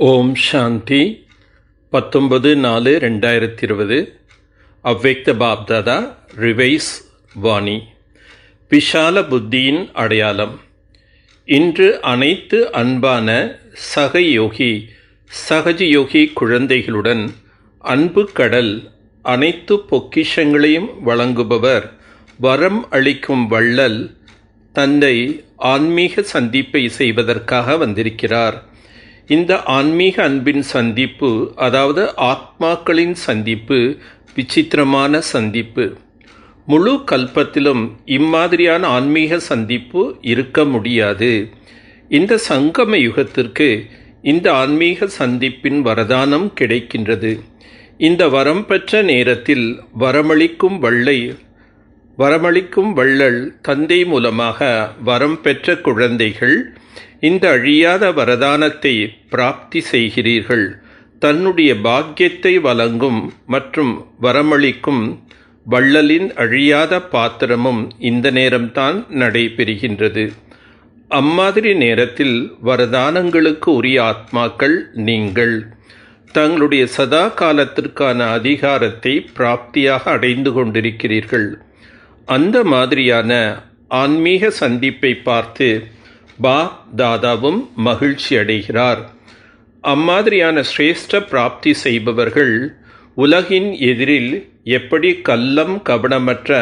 ஓம் சாந்தி 19/4/2020 அவ்வக்த Bapdada revise Vani. விஷால புத்தியின் அடையாளம். இன்று அனைத்து அன்பான சகஜயோகி குழந்தைகளுடன் அன்பு கடல் அனைத்து பொக்கிஷங்களையும் வழங்குபவர், வரம் அளிக்கும் வள்ளல் தந்தை ஆன்மீக சந்திப்பை செய்வதற்காக வந்திருக்கிறார். இந்த ஆன்மீக அன்பின் சந்திப்பு, அதாவது ஆத்மாக்களின் சந்திப்பு, விசித்திரமான சந்திப்பு. முழு கல்பத்திலும் இம்மாதிரியான ஆன்மீக சந்திப்பு இருக்க முடியாது. இந்த சங்கம யுகத்திற்கு இந்த ஆன்மீக சந்திப்பின் வரதானம் கிடைக்கின்றது. இந்த வரம் பெற்ற நேரத்தில் வரமளிக்கும் வள்ளல் தந்தை மூலமாக வரம் பெற்ற குழந்தைகள் இந்த அழியாத வரதானத்தை பிராப்தி செய்கிறீர்கள். தன்னுடைய பாக்கியத்தை வழங்கும் மற்றும் வரமளிக்கும் வள்ளலின் அழியாத பாத்திரமும் இந்த நேரம்தான் நடைபெறுகின்றது. அம்மாதிரி நேரத்தில் வரதானங்களுக்கு உரிய ஆத்மாக்கள் நீங்கள் தங்களுடைய சதா காலத்திற்கான அதிகாரத்தை பிராப்தியாக அடைந்து கொண்டிருக்கிறீர்கள். அந்த மாதிரியான ஆன்மீக சந்திப்பை பார்த்து தாதாவும் மகிழ்ச்சி அடைகிறார். அம்மாதிரியான சிரேஷ்ட பிராப்தி செய்பவர்கள் உலகின் எதிரில் எப்படி கள்ளம் கபடமற்ற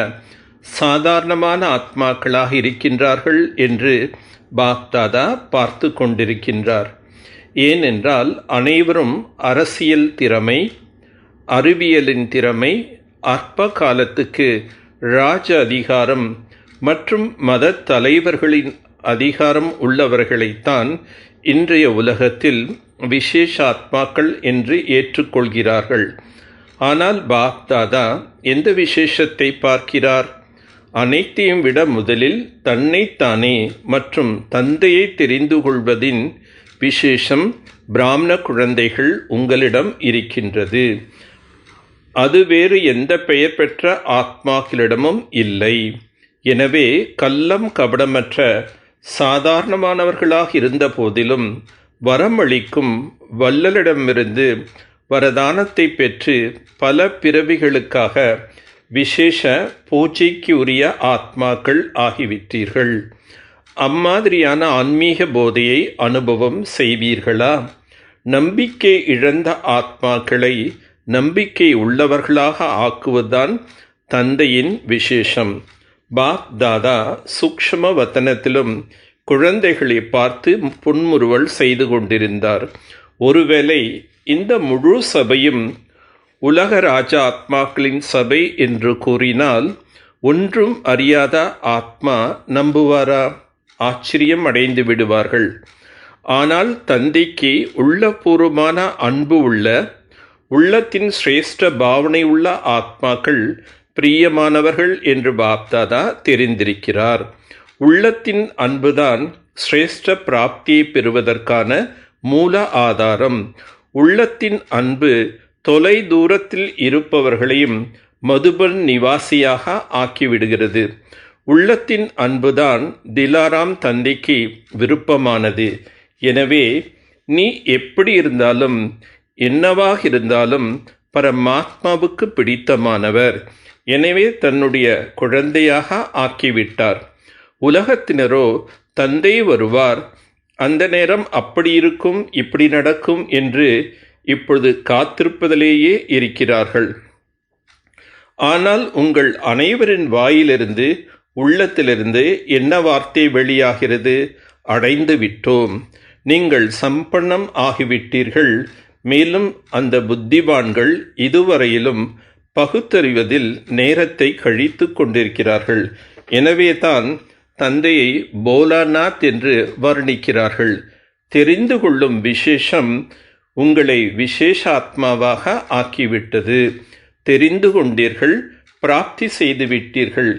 சாதாரணமான ஆத்மாக்களாக இருக்கின்றார்கள் என்று தாதா பார்த்து கொண்டிருக்கின்றார். ஏனென்றால் அனைவரும் அரசியல் திறமை, அறிவியலின் திறமை, அற்ப காலத்துக்கு ராஜ அதிகாரம் மற்றும் மத தலைவர்களின் அதிகாரம் உள்ளவர்களைத்தான் இன்றைய உலகத்தில் விசேஷ ஆத்மாக்கள் என்று ஏற்றுக்கொள்கிறார்கள். ஆனால் தாதா எந்த விசேஷத்தை பார்க்கிறார்? அனைத்தையும் விட முதலில் தன்னைத்தானே மற்றும் தந்தையை தெரிந்து கொள்வதின் விசேஷம் பிராமண குழந்தைகள் உங்களிடம் இருக்கின்றது. அது வேறு எந்த பெயர் பெற்ற ஆத்மாக்களிடமும் இல்லை. எனவே கள்ளம் கபடமற்ற சாதாரணமானவர்களாக இருந்த போதிலும் வரமளிக்கும் வள்ளலிடமிருந்து வரதானத்தை பெற்று பல பிறவிகளுக்காக விசேஷ பூஜைக்கு உரிய ஆத்மாக்கள் ஆகிவிட்டீர்கள். அம்மாதிரியான ஆன்மீக போதையை அனுபவம் செய்வீர்களா? நம்பிக்கை இழந்த ஆத்மாக்களை நம்பிக்கை உள்ளவர்களாக ஆக்குவதுதான் தந்தையின் விசேஷம். தாதா சூக்ஷ்ம வத்தனத்திலும் குழந்தைகளை பார்த்து புன்முறுவல் செய்து கொண்டிருந்தார். ஒருவேளை இந்த முழு சபையும் உலக ராஜா ஆத்மாக்களின் சபை என்று கூறினால் ஒன்றும் அறியாத ஆத்மா நம்புவாரா? ஆச்சரியம் அடைந்து விடுவார்கள். ஆனால் தந்தைக்கு உள்ளபூர்வமான அன்பு உள்ளத்தின் சிரேஷ்ட பாவனை உள்ள ஆத்மாக்கள் பிரியமானவர்கள் என்று தாதா தெரிந்திருக்கிறார். உள்ளத்தின் அன்புதான் சிரேஷ்ட பிராப்தியை பெறுவதற்கான மூல ஆதாரம். உள்ளத்தின் அன்பு தொலை தூரத்தில் இருப்பவர்களையும் மதுபன் நிவாசியாக ஆக்கிவிடுகிறது. உள்ளத்தின் அன்புதான் திலாராம் தந்தைக்கு விருப்பமானது. எனவே நீ எப்படி இருந்தாலும் என்னவாக இருந்தாலும் பரமாத்மாவுக்கு பிடித்தமானவர். எனவே தன்னுடைய குழந்தையாக ஆக்கிவிட்டார். உலகத்தினரோ தந்தை வருவார், அந்த நேரம் அப்படி இருக்கும் இப்படி நடக்கும் என்று இப்பொழுது காத்திருப்பதிலேயே இருக்கிறார்கள். ஆனால் உங்கள் அனைவரின் வாயிலிருந்து உள்ளத்திலிருந்து என்ன வார்த்தை வெளியாகிறது? அடைந்து விட்டோம், நீங்கள் சம்பன்னம் ஆகிவிட்டீர்கள். மேலும் அந்த புத்திவான்கள் இதுவரையிலும் பகுத்தறிவதில் நேரத்தை கழித்து கொண்டிருக்கிறார்கள். எனவே தான் தந்தையை போலாநாத் என்று வர்ணிக்கிறார்கள். தெரிந்து கொள்ளும் விசேஷம் உங்களை விசேஷ ஆத்மாவாக ஆக்கிவிட்டது. தெரிந்து கொண்டீர்கள், பிராப்தி செய்து விட்டீர்கள்.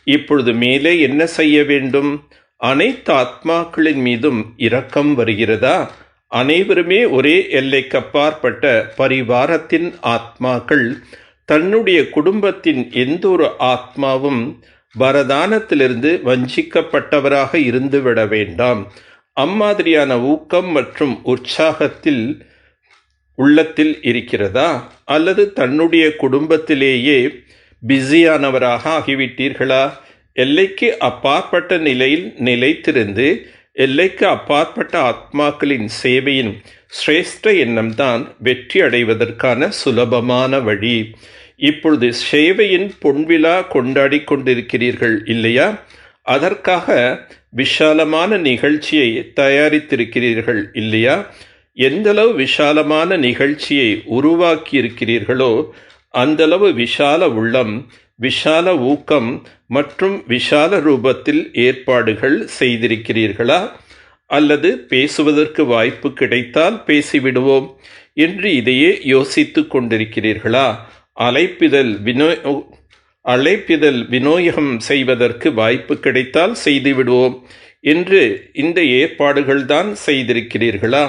இப்பொழுது மேலே என்ன செய்ய வேண்டும்? அனைத்து ஆத்மாக்களின் மீதும் இரக்கம் வருகிறதா? அனைவருமே ஒரே எல்லைக்கப்பாற்பட்ட பரிவாரத்தின் ஆத்மாக்கள். தன்னுடைய குடும்பத்தின் எந்த ஒரு ஆத்மாவும் வரதானத்திலிருந்து வஞ்சிக்கப்பட்டவராக இருந்துவிட வேண்டாம். அம்மாதிரியான ஊக்கம் மற்றும் உற்சாகத்தில் உள்ளத்தில் இருக்கிறதா? அல்லது தன்னுடைய குடும்பத்திலேயே பிஸியானவராக ஆகிவிட்டீர்களா? எல்லைக்கு அப்பாற்பட்ட நிலையில் நிலைத்திருந்து எல்லைக்கு அப்பாற்பட்ட ஆத்மாக்களின் சேவையின் சிரேஷ்ட எண்ணம்தான் வெற்றி அடைவதற்கான சுலபமான வழி. இப்பொழுது சேவையின் பொன்விழா கொண்டாடி கொண்டிருக்கிறீர்கள் இல்லையா? அதற்காக விஷாலமான நிகழ்ச்சியை தயாரித்திருக்கிறீர்கள் இல்லையா? எந்தளவு விஷாலமான நிகழ்ச்சியை உருவாக்கி இருக்கிறீர்களோ அந்தளவு விஷால உள்ளம், விஷால ஊக்கம் மற்றும் விஷால ரூபத்தில் ஏற்பாடுகள் செய்திருக்கிறீர்களா? அல்லது பேசுவதற்கு வாய்ப்பு கிடைத்தால் பேசிவிடுவோம் என்று இதையே யோசித்து கொண்டிருக்கிறீர்களா? அழைப்பிதழ் வினோயகம் செய்வதற்கு வாய்ப்பு கிடைத்தால் செய்துவிடுவோம் என்று இந்த ஏற்பாடுகள்தான் செய்திருக்கிறீர்களா?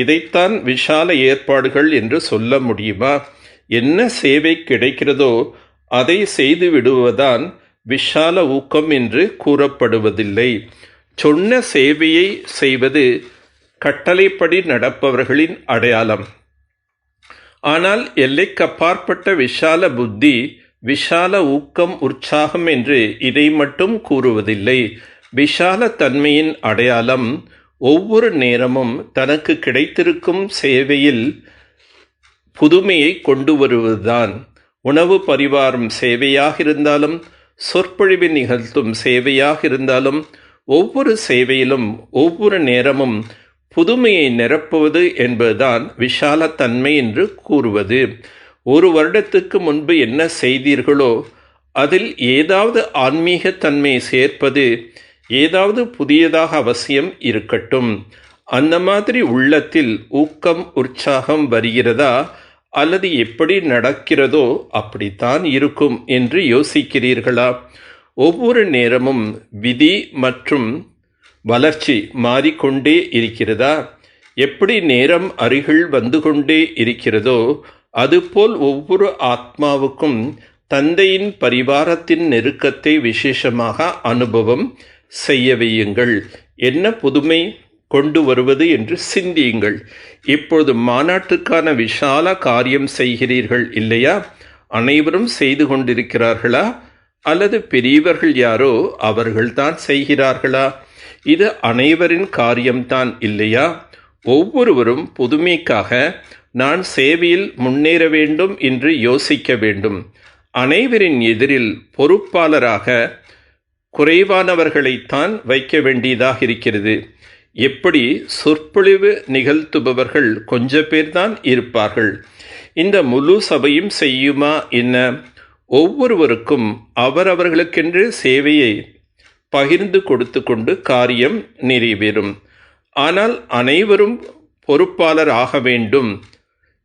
இதைத்தான் விஷால ஏற்பாடுகள் என்று சொல்ல முடியுமா? என்ன சேவை கிடைக்கிறதோ அதை செய்து விடுவதுதான் விஷால ஊக்கம் என்று கூறப்படுவதில்லை. சொன்ன சேவையை செய்வது கட்டளைப்படி நடப்பவர்களின் அடையாளம். ஆனால் எல்லைக்கப்பாற்பட்ட விஷால புத்தி, விஷால ஊக்கம், உற்சாகம் என்று இதை மட்டும் கூறுவதில்லை. விஷால தன்மையின் அடையாளம் ஒவ்வொரு நேரமும் தனக்கு கிடைத்திருக்கும் சேவையில் புதுமையை கொண்டு வருவதுதான். உணவு பரிவாரம் சேவையாக இருந்தாலும், சொற்பொழிவு நிகழ்த்தும் சேவையாக இருந்தாலும், ஒவ்வொரு சேவையிலும் ஒவ்வொரு நேரமும் புதுமையை நிரப்புவது என்பதுதான் விஷால தன்மை என்று கூறுவது. ஒரு வருடத்துக்கு முன்பு என்ன செய்தீர்களோ அதில் ஏதாவது ஆன்மீக தன்மையை சேர்ப்பது, ஏதாவது புதியதாக அவசியம் இருக்கட்டும். அந்த மாதிரி உள்ளத்தில் ஊக்கம், உற்சாகம் வருகிறதா? அல்லது எப்படி நடக்கிறதோ அப்படித்தான் இருக்கும் என்று யோசிக்கிறீர்களா? ஒவ்வொரு நேரமும் விதி மற்றும் வளர்ச்சி மாறிக்கொண்டே இருக்கிறதா? எப்படி நேரம் அருகில் வந்து கொண்டே இருக்கிறதோ அதுபோல் ஒவ்வொரு ஆத்மாவுக்கும் தந்தையின் பரிவாரத்தின் நெருக்கத்தை விசேஷமாக அனுபவம் செய்ய வையுங்கள். என்ன புதுமை கொண்டு வருவது என்று சிந்தியுங்கள். இப்பொழுது மாநாட்டுக்கான விஷால காரியம் செய்கிறீர்கள் இல்லையா? அனைவரும் செய்து கொண்டிருக்கிறார்களா? அல்லது பெரியவர்கள் யாரோ அவர்கள்தான் செய்கிறார்களா? இது அனைவரின் காரியம்தான் இல்லையா? ஒவ்வொருவரும் புதுமைக்காக நான் சேவையில் முன்னேற வேண்டும் என்று யோசிக்க வேண்டும். அனைவரின் எதிரில் பொறுப்பாளராக குறைவானவர்களைத்தான் வைக்க வேண்டியதாக இருக்கிறது. எப்படி சொற்பொழிவு நிகழ்த்துபவர்கள் கொஞ்ச பேர்தான் இருப்பார்கள். இந்த முழு சபையும் செய்யுமா என்ன? ஒவ்வொருவருக்கும் அவரவர்களுக்கென்று சேவையை பகிர்ந்து கொடுத்து கொண்டு காரியம் நிறைவேறும். ஆனால் அனைவரும் பொறுப்பாளர் ஆக வேண்டும்.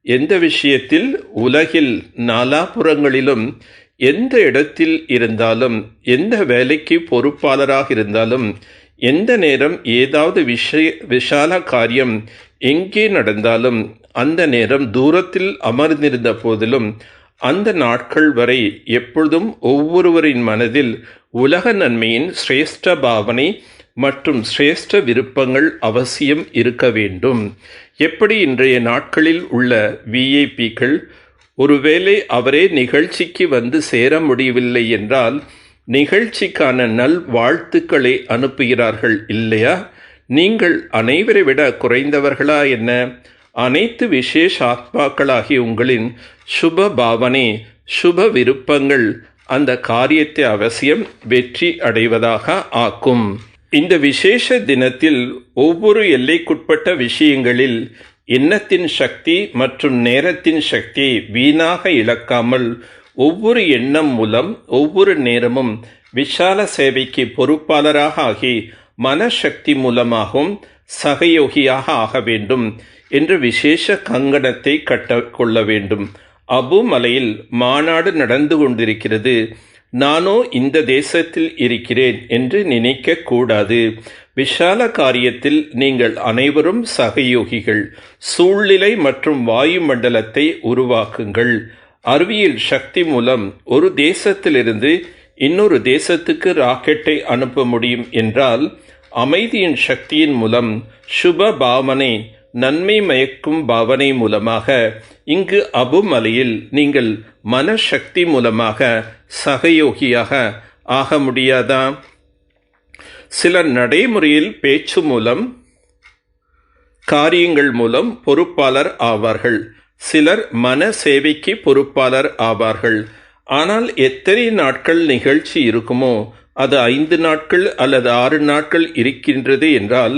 எந்த விஷயத்தில்? உலகில் நாலாபுறங்களிலும் எந்த இடத்தில் இருந்தாலும், எந்த வேலைக்கு பொறுப்பாளராக இருந்தாலும், எந்த நேரம் ஏதாவது விஷால காரியம் எங்கே நடந்தாலும், அந்த நேரம் தூரத்தில் அமர்ந்திருந்த போதிலும் அந்த நாட்கள் வரை எப்பொழுதும் ஒவ்வொருவரின் மனதில் உலக நன்மையின் சிரேஷ்ட பாவனை மற்றும் சிரேஷ்ட விருப்பங்கள் அவசியம் இருக்க வேண்டும். எப்படி இன்றைய நாட்களில் உள்ள விஐபிக்கள் ஒருவேளை அவரே நிகழ்ச்சிக்கு வந்து சேர முடியவில்லை என்றால் நிகழ்ச்சிக்கான நல் வாழ்த்துக்களை அனுப்புகிறார்கள் இல்லையா? நீங்கள் அனைவரை விட குறைந்தவர்களா என்ன? அனைத்து விசேஷ ஆத்மாக்களாகி உங்களின் சுப பாவனை, சுப விருப்பங்கள் அந்த காரியத்தை அவசியம் வெற்றி அடைவதாக ஆக்கும். இந்த விசேஷ தினத்தில் ஒவ்வொரு எல்லைக்குட்பட்ட விஷயங்களில் எண்ணத்தின் சக்தி மற்றும் நேரத்தின் சக்தியை வீணாக இழக்காமல் ஒவ்வொரு எண்ணம் மூலம் ஒவ்வொரு நேரமும் விஷால சேவைக்கு பொறுப்பாளராக ஆகி மனசக்தி மூலமாகவும் சகயோகியாக ஆக வேண்டும் என்ற விசேஷ கங்கணத்தை கற்றுக்கொள்ள வேண்டும். அபு மலையில் மாநாடு நடந்து கொண்டிருக்கிறது. நானோ இந்த தேசத்தில் இருக்கிறேன் என்று நினைக்க கூடாது. விஷால காரியத்தில் நீங்கள் அனைவரும் சகயோகிகள். சூழ்நிலை மற்றும் வாயு மண்டலத்தை உருவாக்குங்கள். அறிவியல் சக்தி மூலம் ஒரு தேசத்திலிருந்து இன்னொரு தேசத்துக்கு ராக்கெட்டை அனுப்ப முடியும் என்றால், அமைதியின் சக்தியின் மூலம் சுப பாவனை நன்மை மயக்கும் பாவனை மூலமாக இங்கு அபுமலையில் நீங்கள் மனசக்தி மூலமாக சகயோகியாக ஆக முடியாதா? சிலர் நடைமுறையில் பேச்சு மூலம் காரியங்கள் மூலம் பொறுப்பாளர் ஆவார்கள். சிலர் மன சேவைக்கு பொறுப்பாளர் ஆவார்கள். ஆனால் எத்தனை நாட்கள் நிகழ்ச்சி இருக்குமோ அது 5 நாட்கள் அல்லது 6 நாட்கள் இருக்கின்றது என்றால்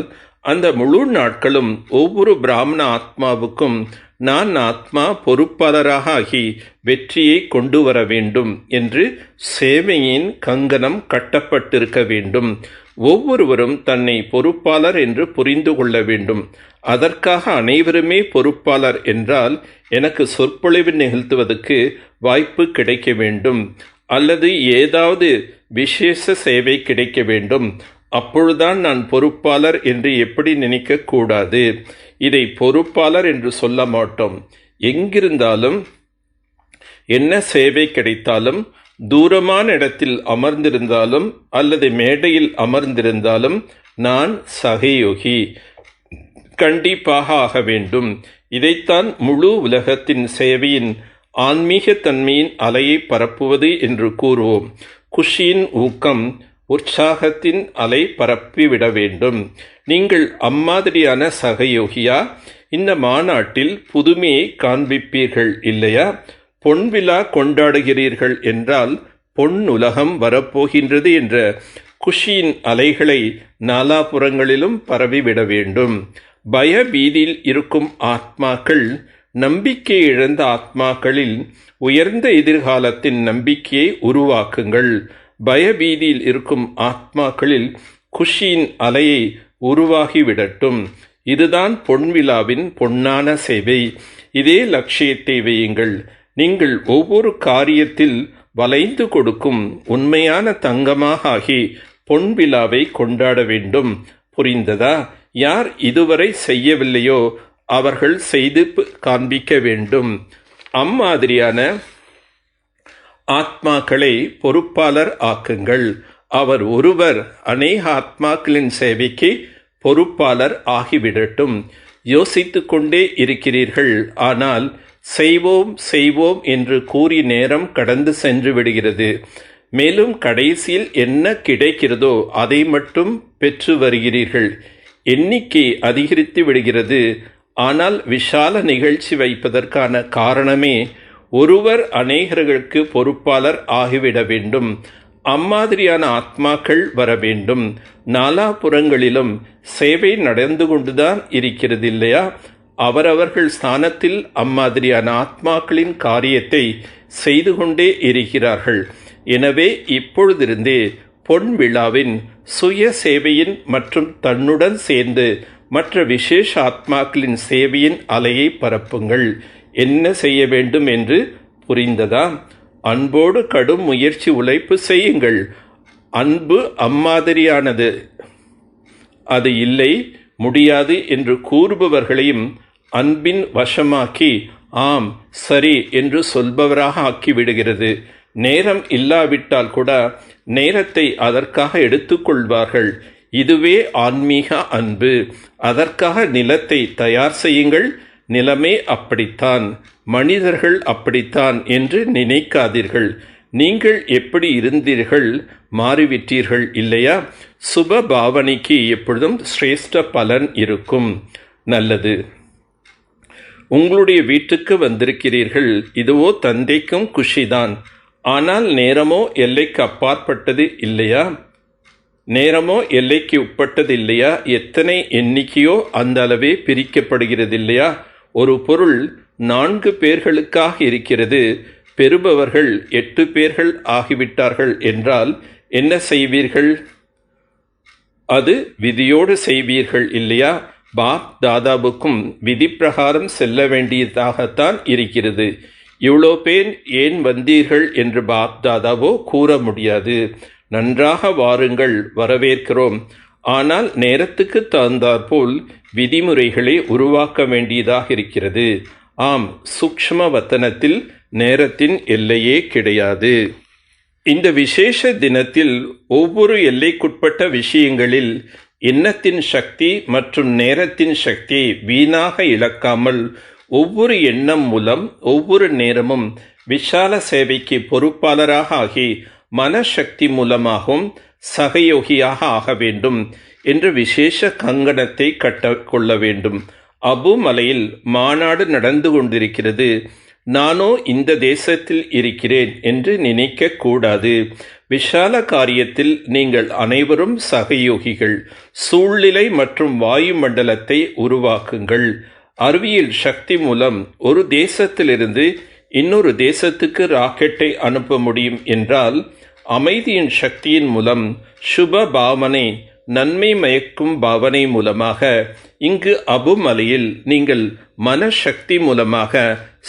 அந்த முழு நாட்களும் ஒவ்வொரு பிராமண ஆத்மாவுக்கும் நான் ஆத்மா பொறுப்பாளராக ஆகி வெற்றியை கொண்டு வர வேண்டும் என்று சேவையின் கங்கணம் கட்டப்பட்டிருக்க வேண்டும். ஒவ்வொருவரும் தன்னை பொறுப்பாளர் என்று புரிந்து கொள்ள வேண்டும். அதற்காக அனைவருமே பொறுப்பாளர் என்றால் எனக்கு சொற்பொழிவு நிகழ்த்துவதற்கு வாய்ப்பு கிடைக்க வேண்டும் அல்லது ஏதாவது விசேஷ சேவை கிடைக்க வேண்டும். அப்பொழுதுதான் நான் பொறுப்பாளர் என்று எப்படி நினைக்கக்கூடாது. இதை பொறுப்பாளர் என்று சொல்ல மாட்டோம். எங்கிருந்தாலும் என்ன சேவை கிடைத்தாலும் தூரமான இடத்தில் அமர்ந்திருந்தாலும் அல்லது மேடையில் அமர்ந்திருந்தாலும் நான் சகயோகி கண்டிப்பாக ஆக வேண்டும். இதைத்தான் முழு உலகத்தின் சேவையின் ஆன்மீக தன்மையின் அலையை பரப்புவது என்று கூறுவோம். குஷியின் ஊக்கம் உற்சாகத்தின் அலை பரப்பிவிட வேண்டும். நீங்கள் அம்மாதிரியான சகயோகியா? இந்த மாநாட்டில் புதுமையை காண்பிப்பீர்கள் இல்லையா? பொன் விழா கொண்டாடுகிறீர்கள் என்றால் பொன் உலகம் வரப்போகின்றது என்ற குஷியின் அலைகளை நாலாபுறங்களிலும் பரவிவிட வேண்டும். பய பீதியில் இருக்கும் ஆத்மாக்கள் நம்பிக்கை இழந்த ஆத்மாக்களில் உயர்ந்த எதிர்காலத்தின் நம்பிக்கையை உருவாக்குங்கள். பயபீதியில் இருக்கும் ஆத்மாக்களில் குஷியின் அலையை உருவாகிவிடட்டும். இதுதான் பொன்விழாவின் பொன்னான சேவை. இதே லட்சியத்தை வையுங்கள். நீங்கள் ஒவ்வொரு காரியத்தில் வளைந்து கொடுக்கும் உண்மையான தங்கமாக ஆகி பொன்விழாவை கொண்டாட வேண்டும். புரிந்ததா? யார் இதுவரை செய்யவில்லையோ அவர்கள் செய்து காண்பிக்க வேண்டும். அம்மாதிரியான ஆத்மாக்களை பொறுப்பாளர் ஆக்குங்கள். அவர் ஒருவர் அநேக ஆத்மாக்களின் சேவைக்கு பொறுப்பாளர் ஆகிவிடட்டும். யோசித்து கொண்டே இருக்கிறீர்கள். ஆனால் செய்வோம் செய்வோம் என்று கூறி நேரம் கடந்து சென்று விடுகிறது. மேலும் கடைசியில் என்ன கிடைக்கிறதோ அதை மட்டும் பெற்று வருகிறீர்கள். எண்ணிக்கை அதிகரித்து விடுகிறது. ஆனால் விஷால நிகழ்ச்சி வைப்பதற்கான காரணமே ஒருவர் அநேகர்களுக்கு பொறுப்பாளர் ஆகிவிட வேண்டும். அம்மாதிரியான ஆத்மாக்கள் வர வேண்டும். நாலாபுறங்களிலும் சேவை நடந்து கொண்டுதான் இருக்கிறது இல்லையா? அவரவர்கள் ஸ்தானத்தில் அம்மாதிரியான ஆத்மாக்களின் காரியத்தை செய்து கொண்டே இருக்கிறார்கள். எனவே இப்பொழுதிருந்தே பொன் விழாவின் சுய சேவையின் மற்றும் தன்னுடன் சேர்ந்து மற்ற விசேஷ ஆத்மாக்களின் சேவையின் அலையை பரப்புங்கள். என்ன செய்ய வேண்டும் என்று புரிந்ததா? அன்போடு கடும் முயற்சி உழைப்பு செய்யுங்கள். அன்பு அம்மாதிரியானது. அது இல்லை, முடியாது என்று கூறுபவர்களையும் அன்பின் வசமாக்கி ஆம் சரி என்று சொல்பவராக ஆக்கிவிடுகிறது. நேரம் இல்லாவிட்டால் கூட நேரத்தை அதற்காக எடுத்துக்கொள்வார்கள். இதுவே ஆன்மீக அன்பு. அதற்காக நிலத்தை தயார் செய்யுங்கள். நிலமே அப்படித்தான், மனிதர்கள் அப்படித்தான் என்று நினைக்காதீர்கள். நீங்கள் எப்படி இருந்தீர்கள் மாறிவிட்டீர்கள் இல்லையா? சுப பாவனைக்கு எப்பொழுதும் சிரேஷ்ட பலன் இருக்கும். நல்லது. உங்களுடைய வீட்டுக்கு வந்திருக்கிறீர்கள். இதுவோ தந்தைக்கும் குஷிதான். ஆனால் நேரமோ எல்லைக்கு அப்பாற்பட்டது இல்லையா? நேரமோ எல்லைக்கு உட்பட்டது இல்லையா? எத்தனை எண்ணிக்கையோ அந்த அளவே பிரிக்கப்படுகிறது இல்லையா? ஒரு பொருள் 4 பேர்களுக்காக இருக்கிறது. பெறுபவர்கள் 8 பேர்கள் ஆகிவிட்டார்கள் என்றால் என்ன செய்வீர்கள்? அது விதியோடு செய்வீர்கள் இல்லையா? பாப் தாதாவுக்கும் விதி பிரகாரம் செல்ல வேண்டியதாகத்தான் இருக்கிறது. இவ்வளோ பேர் ஏன் வந்தீர்கள் என்று பாப் தாதாவோ கூற முடியாது. நன்றாக வாருங்கள், வரவேற்கிறோம். ஆனால் நேரத்துக்கு தகுந்தாற்போல் விதிமுறைகளை உருவாக்க வேண்டியதாக இருக்கிறது. ஆம், சூக்ஷ்ம வத்தனத்தில் நேரத்தின் எல்லையே கிடையாது. இந்த விசேஷ தினத்தில் ஒவ்வொரு எல்லைக்குட்பட்ட விஷயங்களில் எண்ணத்தின் சக்தி மற்றும் நேரத்தின் சக்தியை வீணாக இழக்காமல் ஒவ்வொரு எண்ணம் மூலம் ஒவ்வொரு நேரமும் விஷால சேவைக்கு பொறுப்பாளராக ஆகி மனசக்தி மூலமாகவும் சகயோகியாக ஆக வேண்டும் என்ற விசேஷ கங்கணத்தை கற்றுக்கொள்ள வேண்டும். அபு மலையில் மாநாடு நடந்து கொண்டிருக்கிறது. நானோ இந்த தேசத்தில் இருக்கிறேன் என்று நினைக்க கூடாது. விஷால காரியத்தில் நீங்கள் அனைவரும் சகயோகிகள். சூழ்நிலை மற்றும் வாயு மண்டலத்தை உருவாக்குங்கள். அறிவியல் சக்தி மூலம் ஒரு தேசத்திலிருந்து இன்னொரு தேசத்துக்கு ராக்கெட்டை அனுப்ப முடியும் என்றால், அமைதியின் சக்தியின் மூலம் சுப பாவனை, நன்மை மயக்கும் பாவனை மூலமாக இங்கு அபு மலையில் நீங்கள் மனசக்தி மூலமாக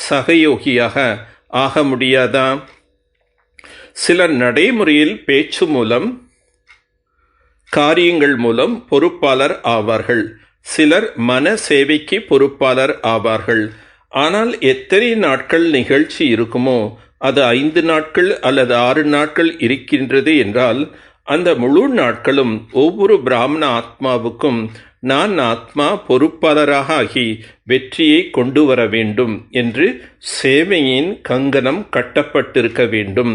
சகயோகியாக ஆக முடியாதா? சிலர் நடைமுறையில் பேச்சு மூலம், காரியங்கள் மூலம் பொறுப்பாளர் ஆவார்கள். சிலர் மன சேவைக்கு பொறுப்பாளர் ஆவார்கள். ஆனால் எத்தனை நாட்கள் நிகழ்ச்சி இருக்குமோ அது 5 நாட்கள் அல்லது 6 நாட்கள் இருக்கின்றது என்றால், அந்த முழு நாட்களும் ஒவ்வொரு பிராமண ஆத்மாவுக்கும் நான் ஆத்மா பொறுப்பாளராக ஆகி வெற்றியை கொண்டு வர வேண்டும் என்று சேவையின் கங்கணம் கட்டப்பட்டிருக்க வேண்டும்.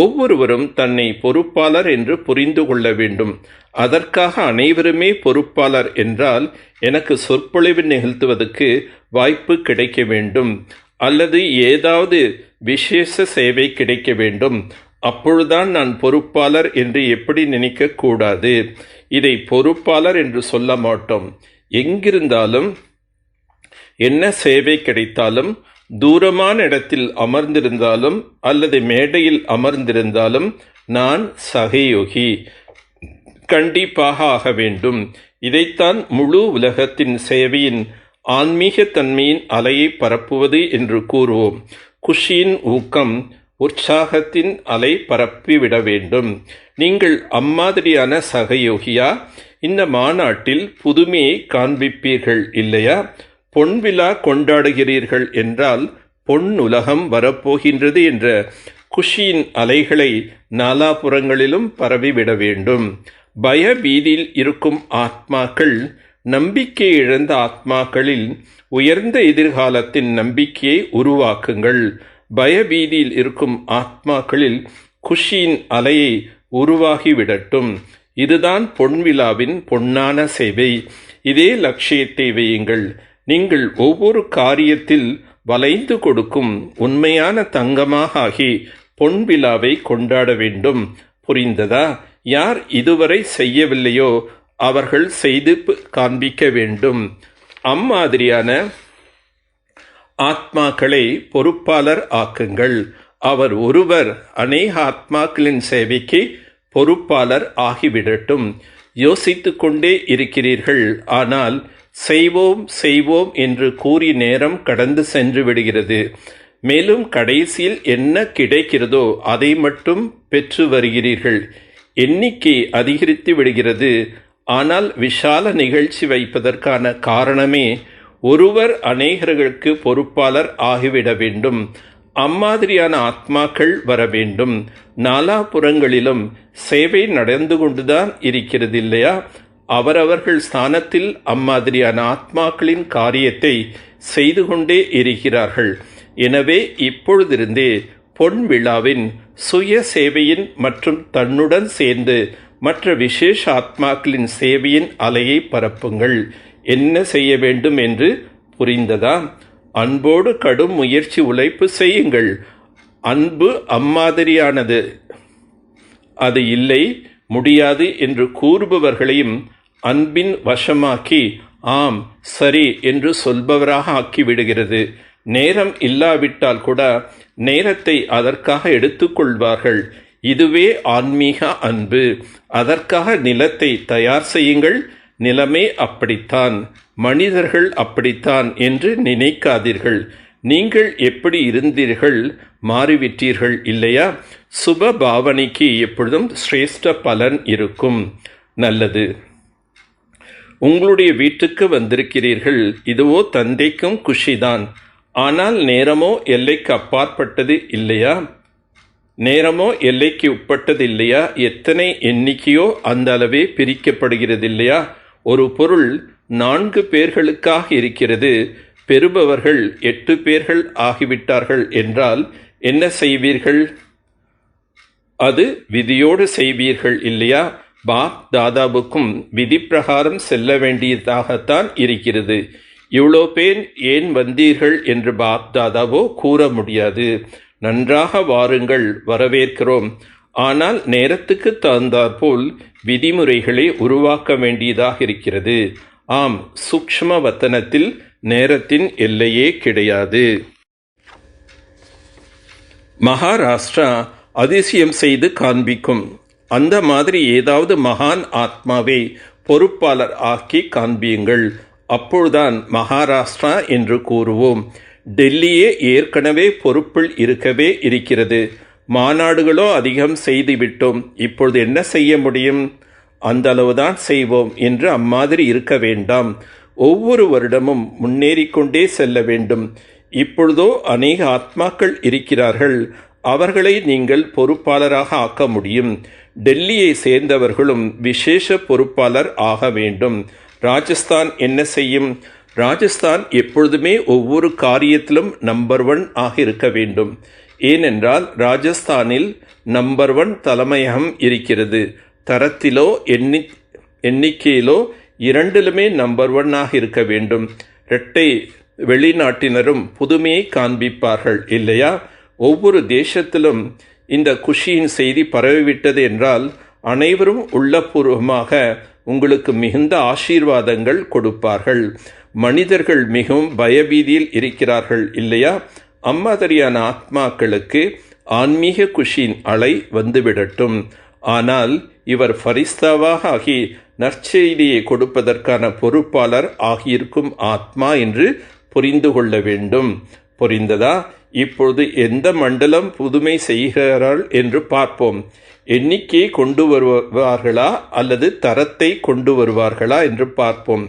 ஒவ்வொருவரும் தன்னை பொறுப்பாளர் என்று புரிந்து கொள்ள வேண்டும். அதற்காக அனைவருமே பொறுப்பாளர் என்றால் எனக்கு சொற்பொழிவு நிகழ்த்துவதற்கு வாய்ப்பு கிடைக்க வேண்டும், அல்லது ஏதாவது விசேஷ சேவை கிடைக்க வேண்டும். அப்பொழுதுதான் நான் பொறுப்பாளர் என்று எப்படி நினைக்க கூடாது. இதை பொறுப்பாளர் என்று சொல்ல மாட்டோம். எங்கிருந்தாலும் என்ன சேவை கிடைத்தாலும், தூரமான இடத்தில் அமர்ந்திருந்தாலும் அல்லது மேடையில் அமர்ந்திருந்தாலும் நான் சகயோகி கண்டிப்பாக ஆக வேண்டும். இதைத்தான் முழு உலகத்தின் சேவையின் ஆன்மீக தன்மையின் அலையை பரப்புவது என்று கூறுவோம். குஷியின் ஊக்கம், உற்சாகத்தின் அலை பரப்பிவிட வேண்டும். நீங்கள் அம்மாதிரியான சகயோகியா? இந்த மாநாட்டில் புதுமையை காண்பிப்பீர்கள் இல்லையா? பொன் விழா கொண்டாடுகிறீர்கள் என்றால் பொன் உலகம் வரப்போகின்றது என்ற குஷியின் அலைகளை நாலாபுறங்களிலும் பரவிவிட வேண்டும். பய பீதியில் இருக்கும் ஆத்மாக்கள், நம்பிக்கை இழந்த ஆத்மாக்களில் உயர்ந்த எதிர்காலத்தின் நம்பிக்கையை உருவாக்குங்கள். பயபீதியில் இருக்கும் ஆத்மாக்களில் குஷியின் அலையை உருவாகிவிடட்டும். இதுதான் பொன்விழாவின் பொன்னான சேவை. இதே லட்சியத்தை வையுங்கள். நீங்கள் ஒவ்வொரு காரியத்தில் வளைந்து கொடுக்கும் உண்மையான தங்கமாக ஆகி பொன்விழாவை கொண்டாட வேண்டும். புரிந்ததா? யார் இதுவரை செய்யவில்லையோ அவர்கள் செய்து காண்பிக்க வேண்டும். அம்மாதிரியான ஆத்மாக்களை பொறுப்பாளர் ஆக்குங்கள். அவர் ஒருவர் அநேக ஆத்மாக்களின் சேவைக்கு பொறுப்பாளர் ஆகிவிடட்டும். யோசித்து கொண்டே இருக்கிறீர்கள், ஆனால் செய்வோம் செய்வோம் என்று கூறி நேரம் கடந்து சென்று விடுகிறது. மேலும் கடைசியில் என்ன கிடைக்கிறதோ அதை மட்டும் பெற்று வருகிறீர்கள். எண்ணிக்கை அதிகரித்து விடுகிறது. ஆனால் விஷால நிகழ்ச்சி வைப்பதற்கான காரணமே ஒருவர் அநேகர்களுக்கு பொறுப்பாளர் ஆகிவிட வேண்டும். அம்மாதிரியான ஆத்மாக்கள் வர வேண்டும். நாலாபுறங்களிலும் சேவை நடந்து கொண்டுதான் இருக்கிறது இல்லையா? அவரவர்கள் ஸ்தானத்தில் அம்மாதிரியான ஆத்மாக்களின் காரியத்தை செய்து கொண்டே இருக்கிறார்கள். எனவே இப்பொழுதிருந்தே பொன் விழாவின் சுய சேவையின் மற்றும் தன்னுடன் சேர்ந்து மற்ற விசேஷ ஆத்மாக்களின் சேவையின் அலையை பரப்புங்கள். என்ன செய்ய வேண்டும் என்று புரிந்ததா? அன்போடு கடும் முயற்சி உழைப்பு செய்யுங்கள். அன்பு அம்மாதிரியானது. அது இல்லை, முடியாது என்று கூறுபவர்களையும் அன்பின் வசமாக்கி ஆம் சரி என்று சொல்பவராக ஆக்கிவிடுகிறது. நேரம் இல்லாவிட்டால் கூட நேரத்தை அதற்காக எடுத்துக்கொள்வார்கள். இதுவே ஆன்மீக அன்பு. அதற்காக நிலத்தை தயார் செய்யுங்கள். நிலமே அப்படித்தான், மனிதர்கள் அப்படித்தான் என்று நினைக்காதீர்கள். நீங்கள் எப்படி இருந்தீர்கள், மாறிவிட்டீர்கள் இல்லையா? சுப பாவனைக்கு எப்பொழுதும் சிரேஷ்ட பலன் இருக்கும். நல்லது. உங்களுடைய வீட்டுக்கு வந்திருக்கிறீர்கள். இதுவோ தந்தைக்கும் குஷிதான். ஆனால் நேரமோ எல்லைக்கு அப்பாற்பட்டது இல்லையா? நேரமோ எல்லைக்கு உட்பட்டது இல்லையா? எத்தனை எண்ணிக்கையோ அந்த அளவே பிரிக்கப்படுகிறது இல்லையா? ஒரு பொருள் 4 பேர்களுக்காக இருக்கிறது, பெறுபவர்கள் 8 பேர்கள் ஆகிவிட்டார்கள் என்றால் என்ன செய்வீர்கள்? அது விதியோடு செய்வீர்கள் இல்லையா? பாப் தாதாவுக்கும் விதி பிரகாரம் செல்ல வேண்டியதாகத்தான் இருக்கிறது. இவ்வளோ பேர் ஏன் வந்தீர்கள் என்று பாப் தாதாவோ கூற முடியாது. நன்றாக வாருங்கள், வரவேற்கிறோம். ஆனால் நேரத்துக்கு தகுந்தாற்போல் விதிமுறைகளை உருவாக்க வேண்டியதாக இருக்கிறது. ஆம், சூக்ஷ்ம வத்தனத்தில் நேரத்தின் எல்லையே கிடையாது. மகாராஷ்டிரா அதிசயம் செய்து காண்பிக்கும். அந்த மாதிரி ஏதாவது மகான் ஆத்மாவை பொறுப்பாளர் ஆக்கி காண்பியுங்கள். அப்பொழுதுதான் மகாராஷ்டிரா என்று கூறுவோம். டெல்லியே ஏற்கனவே பொறுப்பில் இருக்கவே இருக்கிறது. மாநாடுகளோ அதிகம் செய்துவிட்டோம். இப்பொழுது என்ன செய்ய முடியும்? அந்த அளவுதான் செய்வோம் என்று அம்மாதிரி இருக்க வேண்டாம். ஒவ்வொரு வருடமும் முன்னேறிக்கொண்டே செல்ல வேண்டும். இப்பொழுதோ அநேக ஆத்மாக்கள் இருக்கிறார்கள். அவர்களை நீங்கள் பொறுப்பாளராக ஆக்க முடியும். டெல்லியை சேர்ந்தவர்களும் விசேஷ பொறுப்பாளர் ஆக வேண்டும். ராஜஸ்தான் என்ன செய்யும்? ராஜஸ்தான் எப்பொழுதுமே ஒவ்வொரு காரியத்திலும் நம்பர் 1 ஆக இருக்க வேண்டும். ஏனென்றால் ராஜஸ்தானில் நம்பர் 1 தலைமையகம் இருக்கிறது. தரத்திலோ எண்ணிக்கையிலோ 2லுமே நம்பர் 1 ஆக இருக்க வேண்டும். இரட்டை வெளிநாட்டினரும் புதுமையை காண்பிப்பார்கள் இல்லையா? ஒவ்வொரு தேசத்திலும் இந்த குஷியின் செய்தி பரவிவிட்டது என்றால் அனைவரும் உள்ளபூர்வமாக உங்களுக்கு மிகுந்த ஆசீர்வாதங்கள் கொடுப்பார்கள். மனிதர்கள் மிகவும் பயபீதியில் இருக்கிறார்கள் இல்லையா? அம்மாதிரியான ஆத்மாக்களுக்கு ஆன்மீக குஷியின் அலை வந்துவிடட்டும். ஆனால் இவர் ஃபரிஸ்தாவாக ஆகி நற்செய்தியை கொடுப்பதற்கான பொறுப்பாளர் ஆகியிருக்கும் ஆத்மா என்று புரிந்து கொள்ள வேண்டும். புரிந்ததா? இப்பொழுது எந்த மண்டலம் புதுமை செய்கிறார்கள் என்று பார்ப்போம். எண்ணிக்கையை கொண்டு வருவார்களா அல்லது தரத்தை கொண்டு வருவார்களா என்று பார்ப்போம்.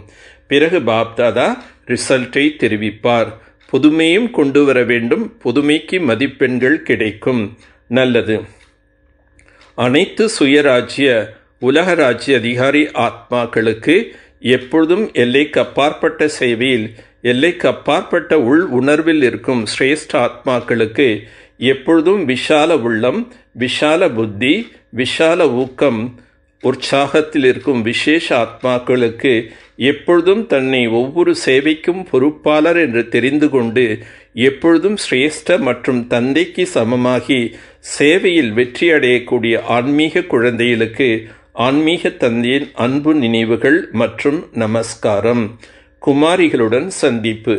பிறகு பாப்தாதா ரிசல்ட்டை தெரிவிப்பார். புதுமையும் கொண்டு வர வேண்டும். புதுமைக்கு மதிப்பெண்கள் கிடைக்கும். நல்லது. அனைத்து சுயராஜ்ய உலக ராஜ்ய அதிகாரி ஆத்மாக்களுக்கு எப்பொழுதும் எல்லைக்கு அப்பாற்பட்ட சேவையில், எல்லைக்கு அப்பாற்பட்ட உள் உணர்வில் இருக்கும் சிரேஷ்ட ஆத்மாக்களுக்கு எப்பொழுதும் விஷால உள்ளம், விஷால புத்தி, விஷால ஊக்கம், உற்சாகத்தில் இருக்கும் விசேஷ ஆத்மாக்களுக்கு எப்பொழுதும் தன்னை ஒவ்வொரு சேவைக்கும் பொறுப்பாளர் என்று தெரிந்து கொண்டு எப்பொழுதும் சிரேஷ்ட மற்றும் தந்தைக்கு சமமாகி சேவையில் வெற்றி அடையக்கூடிய ஆன்மீக குழந்தைகளுக்கு ஆன்மீக தந்தையின் அன்பு நினைவுகள் மற்றும் நமஸ்காரம். குமாரிகளுடன் சந்திப்பு.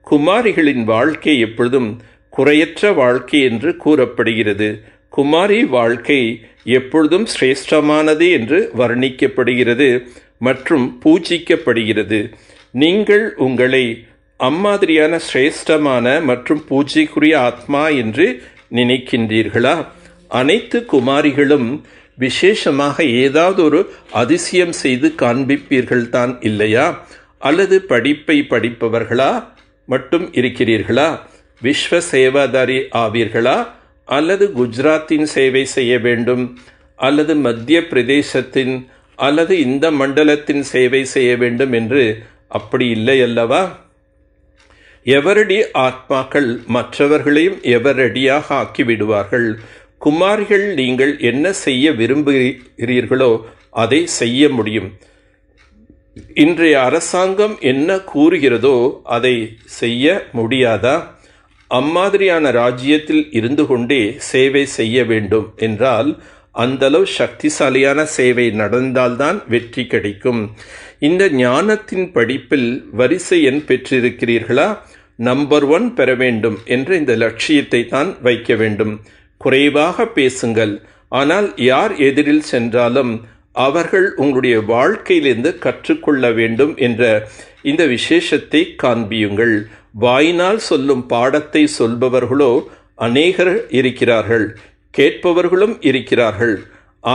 குமாரிகளின் வாழ்க்கை எப்பொழுதும் குறையற்ற வாழ்க்கை என்று கூறப்படுகிறது. குமாரி வாழ்க்கை எப்பொழுதும் சிரேஷ்டமானது என்று வர்ணிக்கப்படுகிறது மற்றும் பூஜிக்கப்படுகிறது. நீங்கள் உங்களை அம்மாதிரியான சிரேஷ்டமான மற்றும் பூஜைக்குரிய ஆத்மா என்று நினைக்கின்றீர்களா? அனைத்து குமாரிகளும் விசேஷமாக ஏதாவது ஒரு அதிசயம் செய்து காண்பிப்பீர்கள் தான் இல்லையா? அல்லது படிப்பை படிப்பவர்களா மட்டும் இருக்கிறீர்களா? விஸ்வ சேவாதாரி ஆவீர்களா? அல்லது குஜராத்தின் சேவை செய்ய வேண்டும், அல்லது மத்திய பிரதேசத்தின் அல்லது இந்த மண்டலத்தின் சேவை செய்ய வேண்டும் என்று அப்படி இல்லை அல்லவா? எவரடி ஆத்மாக்கள் மற்றவர்களையும் எவரடியாக ஆக்கிவிடுவார்கள். குமாரிகள் நீங்கள் என்ன செய்ய விரும்புகிறீர்களோ அதை செய்ய முடியும். இன்றைய அரசாங்கம் என்ன கூறுகிறதோ அதை செய்ய முடியாதா? அம்மாதிரியான ராஜ்யத்தில் இருந்து கொண்டே சேவை செய்ய வேண்டும் என்றால் அந்தளவு சக்திசாலியான சேவை நடந்தால்தான் வெற்றி கிடைக்கும். இந்த ஞானத்தின் படிப்பில் வரிசை எண் பெற்றிருக்கிறீர்களா? நம்பர் 1 பெற வேண்டும் என்ற இந்த லட்சியத்தை தான் வைக்க வேண்டும். குறைவாக பேசுங்கள். ஆனால் யார் எதிரில் சென்றாலும் அவர்கள் உங்களுடைய வாழ்க்கையிலிருந்து கற்றுக்கொள்ள வேண்டும் என்ற இந்த விசேஷத்தை காண்பியுங்கள். வாயினால் சொல்லும் பாடத்தை சொல்பவர்களோ அநேகர் இருக்கிறார்கள், கேட்பவர்களும் இருக்கிறார்கள்.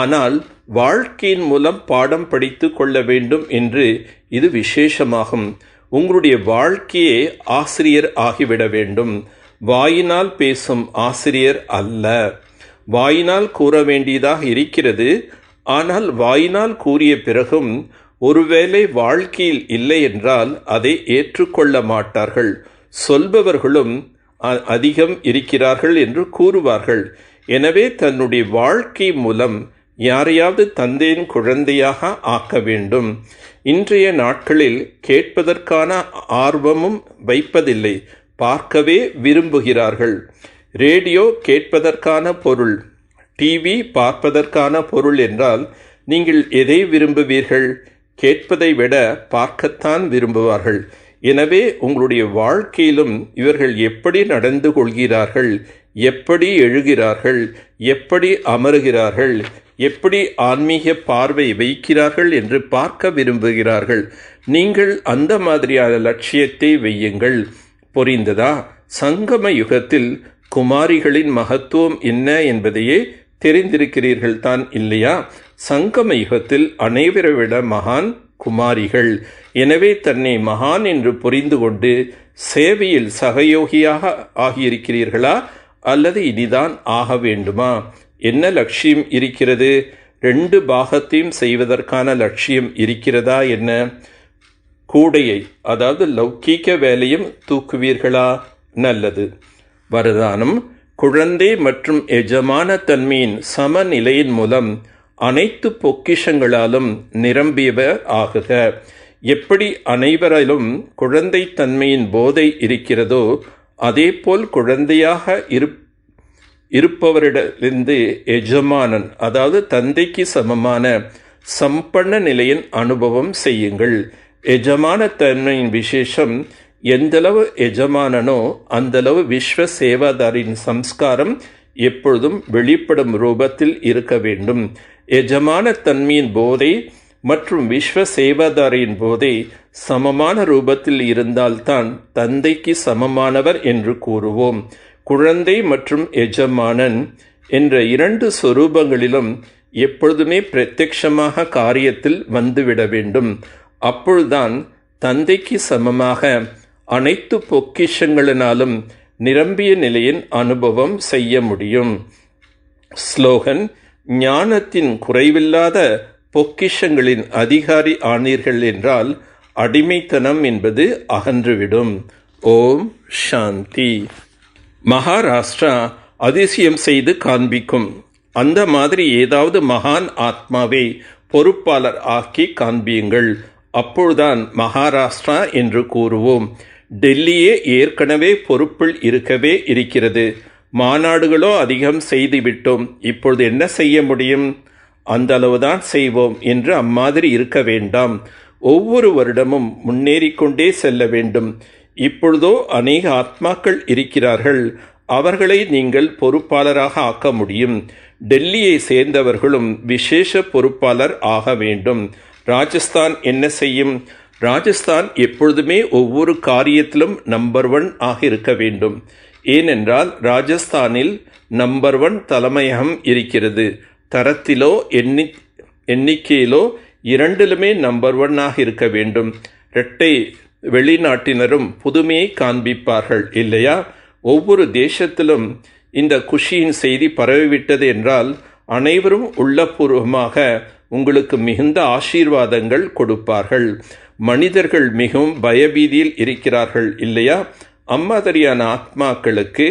ஆனால் வாழ்க்கையின் மூலம் பாடம் படித்து கொள்ள வேண்டும் என்று இது விசேஷமாகும். உங்களுடைய வாழ்க்கையே ஆசிரியர் ஆகிவிட வேண்டும். வாயினால் பேசும் ஆசிரியர் அல்ல. வாயினால் கூற வேண்டியதாக இருக்கிறது. ஆனால் வாயினால் கூறிய பிறகும் ஒருவேளை வாழ்க்கையில் இல்லை என்றால் அதை ஏற்றுக்கொள்ள மாட்டார்கள். சொல்பவர்களும் அதிகம் இருக்கிறார்கள் என்று கூறுவார்கள். எனவே தன்னுடைய வாழ்க்கை மூலம் யாரையாவது தந்தையின் குழந்தையாக ஆக்க வேண்டும். இன்றைய நாட்களில் கேட்பதற்கான ஆர்வமும் வைப்பதில்லை, பார்க்கவே விரும்புகிறார்கள். ரேடியோ கேட்பதற்கான பொருள், டிவி பார்ப்பதற்கான பொருள் என்றால் நீங்கள் எதை விரும்புவீர்கள்? கேட்பதை விட பார்க்கத்தான் விரும்புவார்கள். எனவே உங்களுடைய வாழ்க்கையிலும் இவர்கள் எப்படி நடந்து கொள்கிறார்கள், எப்படி எழுகிறார்கள், எப்படி அமருகிறார்கள், எப்படி ஆன்மீக பார்வை வைக்கிறார்கள் என்று பார்க்க விரும்புகிறார்கள். நீங்கள் அந்த மாதிரியான லட்சியத்தை வையுங்கள். புரிந்ததா? சங்கம யுகத்தில் குமாரிகளின் மகத்துவம் என்ன என்பதையே தெரிந்திருக்கிறீர்கள் தான் இல்லையா? சங்கம யுகத்தில் அனைவரை விட மகான் குமாரிகள். எனவே தன்னை மகான் என்று புரிந்து கொண்டு சேவையில் சகயோகியாக ஆகியிருக்கிறீர்களா அல்லது இனிதான் ஆக வேண்டுமா? என்ன லட்சியம் இருக்கிறது? 2 பாகத்தையும் செய்வதற்கான லட்சியம் இருக்கிறதா என்ன? கூடையை, அதாவது லௌகீக வேலையும் தூக்குவீர்களா? நல்லது. வரதானம்: குழந்தை மற்றும் எஜமான தன்மையின் சமநிலையின் மூலம் அனைத்து பொக்கிஷங்களாலும் நிரம்பியவர் ஆகுக. எப்படி அனைவரிலும் குழந்தை தன்மையின் போதை இருக்கிறதோ அதேபோல் குழந்தையாக இருப்பவரிடமிருந்து எஜமானன், அதாவது தந்தைக்கு சமமான சம்பன்ன நிலையின் அனுபவம் செய்யுங்கள். எஜமான தன்மையின் விசேஷம், எந்தளவு எஜமானனோ அந்தளவு விஸ்வ சேவாதாரின் சம்ஸ்காரம் எப்பொழுதும் வெளிப்படும் ரூபத்தில் இருக்க வேண்டும். எஜமான தன்மையின் போதை மற்றும் விஸ்வ சேவாதாரியின் போதை சமமான ரூபத்தில் இருந்தால்தான் தந்தைக்கு சமமானவர் என்று கூறுவோம். குழந்தை மற்றும் எஜமானன் என்ற 2 சொரூபங்களிலும் எப்பொழுதுமே பிரத்யட்சமாக காரியத்தில் வந்துவிட வேண்டும். அப்பொழுதுதான் தந்தைக்கு சமமாக அனைத்து பொக்கிஷங்களினாலும் நிரம்பிய நிலையின் அனுபவம் செய்ய முடியும். ஸ்லோகன்: ஞானத்தின் குறைவில்லாத பொக்கிஷங்களின் அதிகாரி ஆனீர்கள் என்றால் அடிமைத்தனம் என்பது அகன்றுவிடும். ஓம் சாந்தி. மகாராஷ்டிரா அதிசயம் செய்து காண்பிக்கும். அந்த மாதிரி ஏதாவது மகான் ஆத்மாவை பொறுப்பாளர் ஆக்கி காண்பியுங்கள். அப்பொழுதுதான் மகாராஷ்டிரா என்று கூறுவோம். டெல்லியே ஏற்கனவே பொறுப்பில் இருக்கவே இருக்கிறது. மாநாடுகளோ அதிகம் செய்துவிட்டோம். இப்பொழுது என்ன செய்ய முடியும்? அந்த அளவுதான் செய்வோம் என்று அம்மாதிரி இருக்க வேண்டாம். ஒவ்வொரு வருடமும் முன்னேறிக்கொண்டே செல்ல வேண்டும். இப்பொழுதோ அநேக ஆத்மாக்கள் இருக்கிறார்கள். அவர்களை நீங்கள் பொறுப்பாளராக ஆக்க முடியும். டெல்லியை சேர்ந்தவர்களும் விசேஷ பொறுப்பாளர் ஆக வேண்டும். ராஜஸ்தான் என்ன செய்யும்? ராஜஸ்தான் எப்பொழுதுமே ஒவ்வொரு காரியத்திலும் நம்பர் 1 ஆக இருக்க வேண்டும். ஏனென்றால் ராஜஸ்தானில் நம்பர் 1 தலைமையகம் இருக்கிறது. தரத்திலோ எண்ணிக்கையிலோ 2லுமே நம்பர் 1 ஆக இருக்க வேண்டும். இரட்டை வெளிநாட்டினரும் புதுமையை காண்பிப்பார்கள் இல்லையா? ஒவ்வொரு தேசத்திலும் இந்த குஷியின் செய்தி பரவிவிட்டது என்றால் அனைவரும் உள்ளபூர்வமாக உங்களுக்கு மிகுந்த ஆசீர்வாதங்கள் கொடுப்பார்கள். மனிதர்கள் மிகவும் பயபீதியில் இருக்கிறார்கள் இல்லையா? அம்மாதிரியான ஆத்மாக்களுக்கு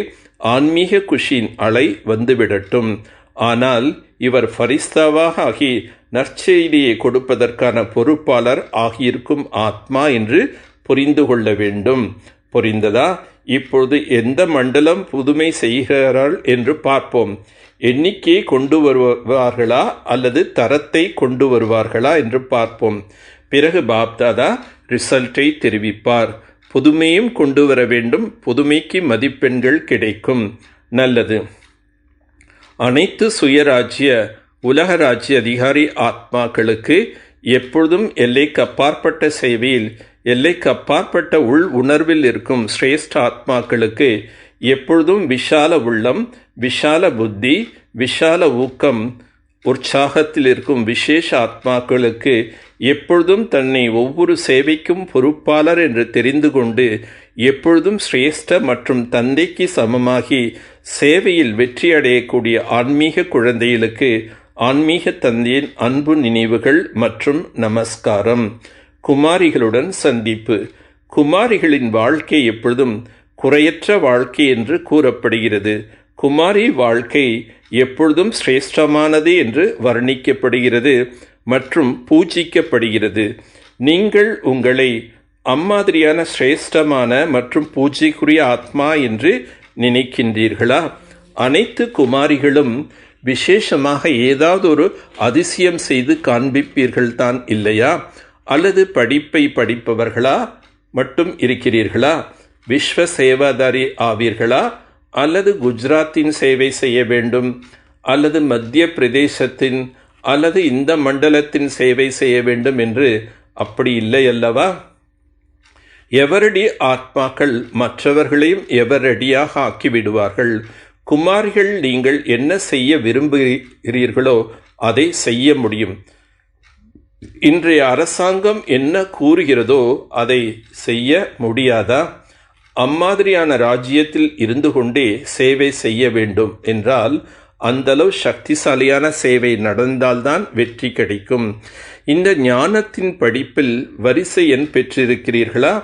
ஆன்மீக குஷியின் அலை வந்துவிடட்டும். ஆனால் இவர் ஃபரிஸ்தாவாக ஆகி நற்செய்தியை கொடுப்பதற்கான பொறுப்பாளர் ஆகியிருக்கும் ஆத்மா என்று புரிந்து கொள்ள வேண்டும். புரிந்ததா? இப்பொழுது எந்த மண்டலம் புதுமை செய்கிறார்கள் என்று பார்ப்போம். எண்ணிக்கையை கொண்டு வருவார்களா அல்லது தரத்தை கொண்டு வருவார்களா என்று பார்ப்போம். பிறகு பாப்தாதா ரிசல்ட்டை தெரிவிப்பார். புதுமையும் கொண்டு வர வேண்டும். புதுமைக்கு மதிப்பெண்கள் கிடைக்கும். நல்லது. அனைத்து சுயராஜ்ய உலக ராஜ்ய அதிகாரி ஆத்மாக்களுக்கு எப்பொழுதும் எல்லைக்கு அப்பாற்பட்ட சேவையில், எல்லைக்கு அப்பாற்பட்ட உள் உணர்வில் இருக்கும் சிரேஷ்ட ஆத்மாக்களுக்கு எப்பொழுதும் விஷால உள்ளம், விஷால புத்தி, விஷால ஊக்கம், உற்சாகத்தில் இருக்கும் விசேஷ ஆத்மாக்களுக்கு எப்பொழுதும் தன்னை ஒவ்வொரு சேவைக்கும் பொறுப்பாளர் என்று தெரிந்து கொண்டு எப்பொழுதும் சிரேஷ்ட மற்றும் தந்தைக்கு சமமாகி சேவையில் வெற்றி அடையக்கூடிய ஆன்மீக குழந்தைகளுக்கு ஆன்மீக தந்தையின் அன்பு நினைவுகள் மற்றும் நமஸ்காரம். குமாரிகளுடன் சந்திப்பு. குமாரிகளின் வாழ்க்கை எப்பொழுதும் குறையற்ற வாழ்க்கை என்று கூறப்படுகிறது. குமாரி வாழ்க்கை எப்பொழுதும் சிரேஷ்டமானது என்று வர்ணிக்கப்படுகிறது மற்றும் பூஜிக்கப்படுகிறது. நீங்கள் உங்களை அம்மாதிரியான சிரேஷ்டமான மற்றும் பூஜைக்குரிய ஆத்மா என்று நினைக்கின்றீர்களா? அனைத்து குமாரிகளும் விசேஷமாக ஏதாவது ஒரு அதிசயம் செய்து காண்பிப்பீர்கள் தான் இல்லையா? அல்லது படிப்பை படிப்பவர்களா மட்டும் இருக்கிறீர்களா? விஸ்வ சேவாதாரி ஆவீர்களா? அல்லது குஜராத்தின் சேவை செய்ய வேண்டும், அல்லது மத்திய பிரதேசத்தின் அல்லது இந்த மண்டலத்தின் சேவை செய்ய வேண்டும் என்று அப்படி இல்லை அல்லவா? எவரடி ஆத்மாக்கள் மற்றவர்களையும் எவரடியாக ஆக்கிவிடுவார்கள். குமாரிகள் நீங்கள் என்ன செய்ய விரும்புகிறீர்களோ அதை செய்ய முடியும். இன்றைய அரசாங்கம் என்ன கூறுகிறதோ அதை செய்ய முடியாதா? அம்மாதிரியான ராஜ்யத்தில் இருந்து கொண்டே சேவை செய்ய வேண்டும் என்றால் அந்தளவு சக்திசாலியான சேவை நடந்தால்தான் வெற்றி கிடைக்கும். இந்த ஞானத்தின் படிப்பில் வரிசை எண் பெற்றிருக்கிறீர்களா?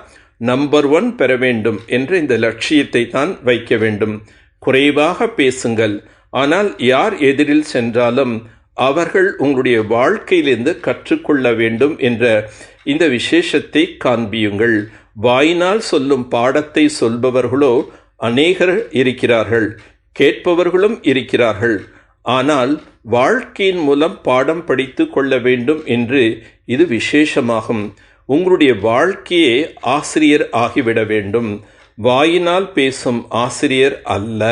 நம்பர் 1 பெற வேண்டும் என்ற இந்த லட்சியத்தை தான் வைக்க வேண்டும். குறைவாக பேசுங்கள், ஆனால் யார் எதிரில் சென்றாலும் அவர்கள் உங்களுடைய வாழ்க்கையிலிருந்து கற்றுக்கொள்ள வேண்டும் என்ற இந்த விசேஷத்தை காண்பியுங்கள். வாயினால் சொல்லும் பாடத்தை சொல்பவர்களோ அநேகர் இருக்கிறார்கள், கேட்பவர்களும் இருக்கிறார்கள். ஆனால் வாழ்க்கையின் மூலம் பாடம் படித்து கொள்ள வேண்டும் என்று இது விசேஷமாகும். உங்களுடைய வாழ்க்கையே ஆசிரியர் ஆகிவிட வேண்டும். வாயினால் பேசும் ஆசிரியர் அல்ல.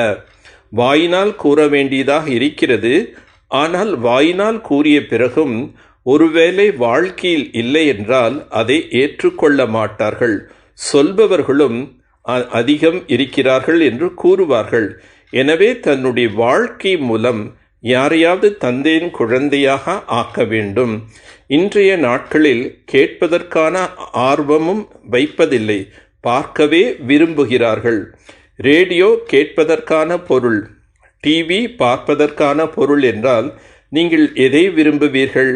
வாயினால் கூற வேண்டியதாக இருக்கிறது. ஆனால் வாயினால் கூறிய பிறகும் ஒருவேளை வாழ்க்கையில் இல்லை என்றால் அதை ஏற்றுக்கொள்ள மாட்டார்கள். சொல்பவர்களும் அதிகம் இருக்கிறார்கள் என்று கூறுவார்கள். எனவே தன்னுடைய வாழ்க்கை மூலம் யாரையாவது தந்தையின் குழந்தையாக ஆக்க வேண்டும். இன்றைய நாட்களில் கேட்பதற்கான ஆர்வமும் வைப்பதில்லை, பார்க்கவே விரும்புகிறார்கள். ரேடியோ கேட்பதற்கான பொருள், டிவி பார்ப்பதற்கான பொருள் என்றால் நீங்கள் எதை விரும்புவீர்கள்?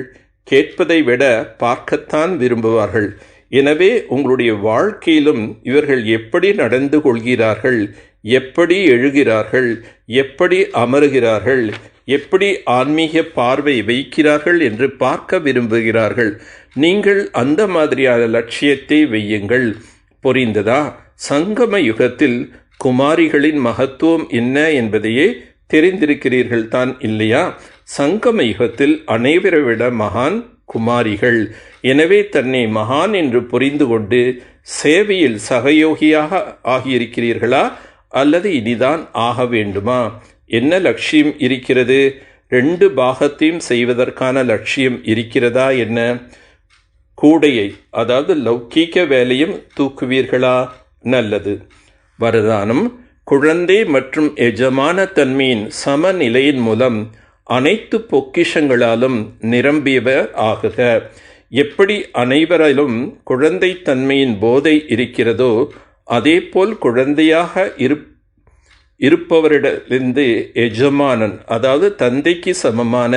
கேட்பதை விட பார்க்கத்தான் விரும்புவார்கள். எனவே உங்களுடைய வாழ்க்கையிலும் இவர்கள் எப்படி நடந்து கொள்கிறார்கள், எப்படி எழுகிறார்கள், எப்படி அமருகிறார்கள், எப்படி ஆன்மீக பார்வை வைக்கிறார்கள் என்று பார்க்க விரும்புகிறார்கள். நீங்கள் அந்த மாதிரியான லட்சியத்தை வையுங்கள். புரிந்ததா? சங்கம யுகத்தில் குமாரிகளின் மகத்துவம் என்ன என்பதையே தெரிந்திருக்கிறீர்கள் தான் இல்லையா? சங்கம யுகத்தில் அனைவரை விட மகான் குமாரிகள். எனவே தன்னை மகான் என்று புரிந்து கொண்டு சேவையில் சகயோகியாக ஆகியிருக்கிறீர்களா? அல்லது இனிதான் ஆக வேண்டுமா? என்ன லட்சியம் இருக்கிறது? 2 பாகத்தையும் செய்வதற்கான லட்சியம் இருக்கிறதா? என்ன? கூடையை, அதாவது லௌகீக வேலையும் தூக்குவீர்களா? நல்லது. வரதானம். குழந்தை மற்றும் எஜமான தன்மையின் சமநிலையின் மூலம் அனைத்து பொக்கிஷங்களாலும் நிரம்பியவர் ஆகுக. எப்படி அனைவரிலும் குழந்தை தன்மையின் போதை இருக்கிறதோ அதேபோல் குழந்தையாக இருப்பவரிடமிருந்து எஜமானன், அதாவது தந்தைக்கு சமமான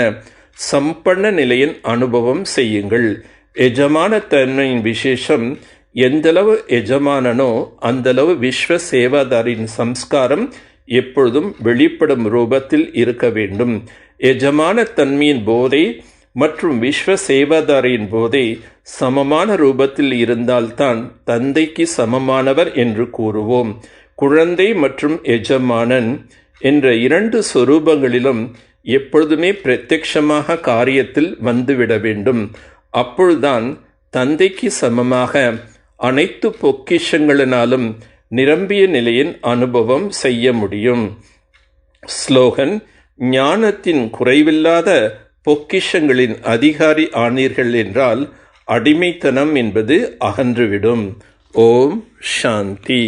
சம்பன்ன நிலையின் அனுபவம் செய்யுங்கள். எஜமான தன்மையின் விசேஷம் எந்தளவு எஜமானனோ அந்தளவு விஸ்வ சேவாதாரின் சம்ஸ்காரம் எப்பொழுதும் வெளிப்படும் ரூபத்தில் இருக்க வேண்டும். எஜமான தன்மையின் போதை மற்றும் விஸ்வ சேவாதாரியின் போதை சமமான ரூபத்தில் இருந்தால்தான் தந்தைக்கு சமமானவர் என்று கூறுவோம். குழந்தை மற்றும் எஜமானன் என்ற 2 சொரூபங்களிலும் எப்பொழுதுமே பிரத்யட்சமாக காரியத்தில் வந்துவிட வேண்டும். அப்பொழுதுதான் தந்தைக்கு சமமாக அனைத்து பொக்கிஷங்களினாலும் நிரம்பிய நிலையின் அனுபவம் செய்ய முடியும். ஸ்லோகன். ஞானத்தின் குறைவில்லாத பொக்கிஷங்களின் அதிகாரி ஆனீர்கள் என்றால் அடிமைத்தனம் என்பது அகன்றுவிடும். ஓம் சாந்தி.